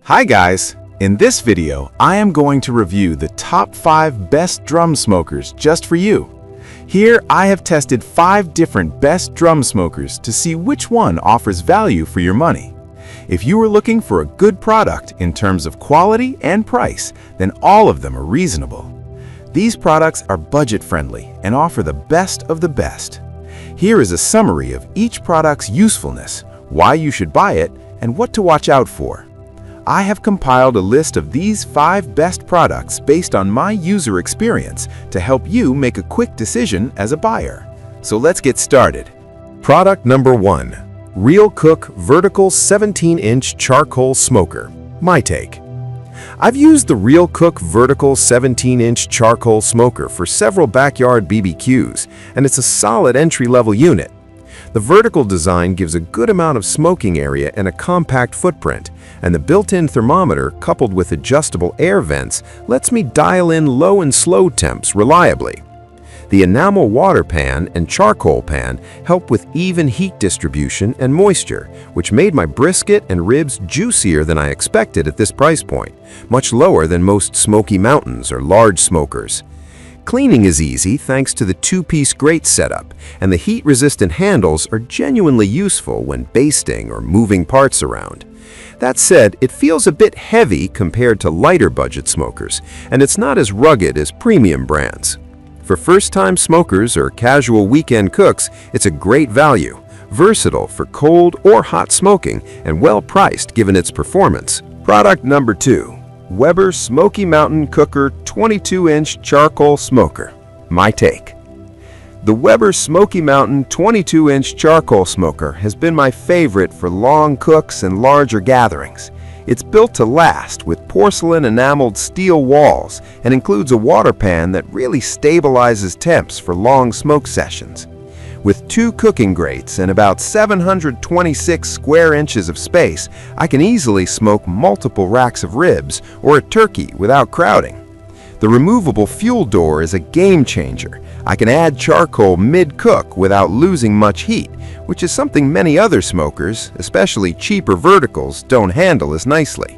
Hi guys! In this video, I am going to review the top 5 best drum smokers just for you. Here, I have tested 5 different best drum smokers to see which one offers value for your money. If you are looking for a good product in terms of quality and price, then all of them are reasonable. These products are budget-friendly and offer the best of the best. Here is a summary of each product's usefulness, why you should buy it, and what to watch out for. I have compiled a list of these 5 best products based on my user experience to help you make a quick decision as a buyer. So let's get started. Product number 1. Real Cook Vertical 17-inch Charcoal Smoker. My take. I've used the Real Cook Vertical 17-inch Charcoal Smoker for several backyard BBQs, and it's a solid entry-level unit. The vertical design gives a good amount of smoking area and a compact footprint, and the built-in thermometer coupled with adjustable air vents lets me dial in low and slow temps reliably. The enamel water pan and charcoal pan help with even heat distribution and moisture, which made my brisket and ribs juicier than I expected at this price point, much lower than most Smoky Mountains or large smokers. Cleaning is easy thanks to the 2-piece grate setup, and the heat-resistant handles are genuinely useful when basting or moving parts around. That said, it feels a bit heavy compared to lighter budget smokers, and it's not as rugged as premium brands. For first-time smokers or casual weekend cooks, it's a great value, versatile for cold or hot smoking, and well-priced given its performance. Product number 2. Weber Smoky Mountain Cooker 22-inch Charcoal Smoker. My take. The Weber Smoky Mountain 22-inch Charcoal Smoker has been my favorite for long cooks and larger gatherings. It's built to last with porcelain enameled steel walls and includes a water pan that really stabilizes temps for long smoke sessions. With 2 cooking grates and about 726 square inches of space, I can easily smoke multiple racks of ribs or a turkey without crowding. The removable fuel door is a game changer. I can add charcoal mid-cook without losing much heat, which is something many other smokers, especially cheaper verticals, don't handle as nicely.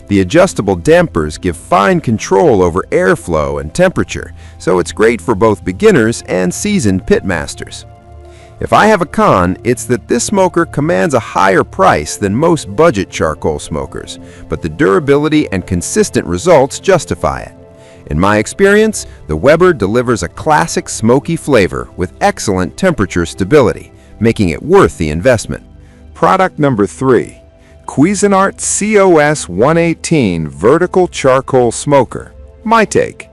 The adjustable dampers give fine control over airflow and temperature, so it's great for both beginners and seasoned pitmasters. If I have a con, it's that this smoker commands a higher price than most budget charcoal smokers, but the durability and consistent results justify it. In my experience, the Weber delivers a classic smoky flavor with excellent temperature stability, making it worth the investment. Product number 3. Cuisinart COS 118 Vertical Charcoal Smoker. My take.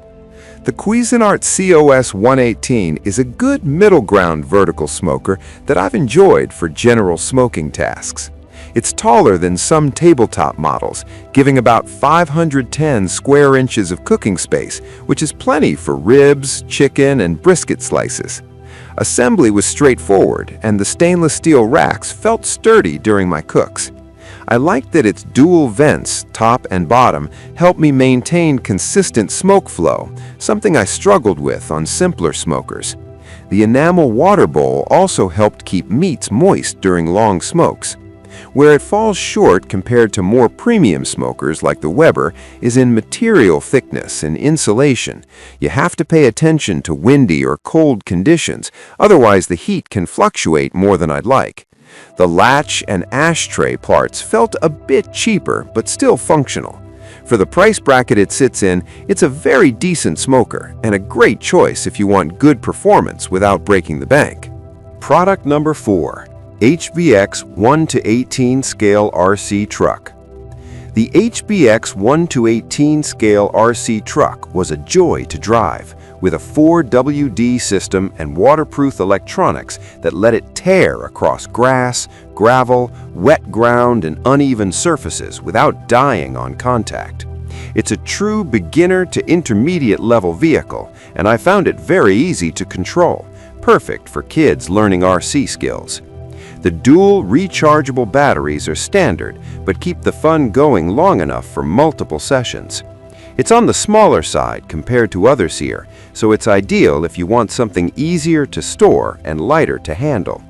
The Cuisinart COS 118 is a good middle ground vertical smoker that I've enjoyed for general smoking tasks. It's taller than some tabletop models, giving about 510 square inches of cooking space, which is plenty for ribs, chicken, and brisket slices. Assembly was straightforward, and the stainless steel racks felt sturdy during my cooks. I liked that its dual vents, top and bottom, helped me maintain consistent smoke flow, something I struggled with on simpler smokers. The enamel water bowl also helped keep meats moist during long smokes. Where it falls short compared to more premium smokers like the Weber is in material thickness and insulation. You have to pay attention to windy or cold conditions, otherwise the heat can fluctuate more than I'd like. The latch and ashtray parts felt a bit cheaper, but still functional. For the price bracket it sits in, it's a very decent smoker and a great choice if you want good performance without breaking the bank. Product number 4. HBX 1:18 Scale RC Truck. The HBX 1:18 Scale RC Truck was a joy to drive, with a 4WD system and waterproof electronics that let it tear across grass, gravel, wet ground, and uneven surfaces without dying on contact. It's a true beginner to intermediate level vehicle, and I found it very easy to control, perfect for kids learning RC skills. The dual rechargeable batteries are standard, but keep the fun going long enough for multiple sessions. It's on the smaller side compared to others here, so it's ideal if you want something easier to store and lighter to handle.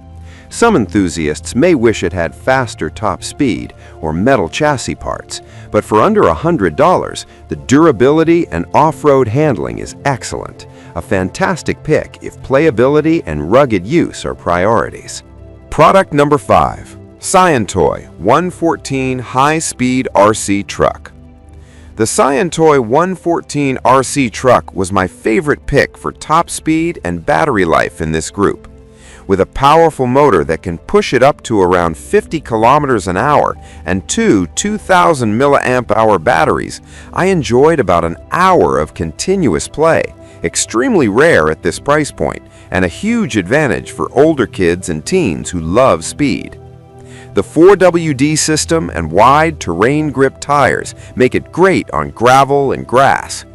Some enthusiasts may wish it had faster top speed or metal chassis parts, but for under $100, the durability and off-road handling is excellent. A fantastic pick if playability and rugged use are priorities. Product number 5. Scientoy 114 High-Speed RC Truck. The Scientoy 114 RC truck was my favorite pick for top speed and battery life in this group. With a powerful motor that can push it up to around 50 kilometers an hour and two 2,000 milliamp hour batteries, I enjoyed about an hour of continuous play, extremely rare at this price point, and a huge advantage for older kids and teens who love speed. The 4WD system and wide terrain grip tires make it great on gravel and grass.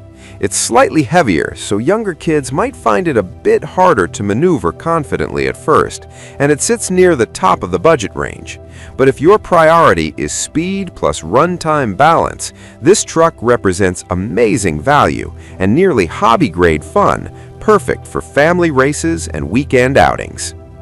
It's slightly heavier, so younger kids might find it a bit harder to maneuver confidently at first, and it sits near the top of the budget range. But if your priority is speed plus runtime balance, this truck represents amazing value and nearly hobby-grade fun, perfect for family races and weekend outings.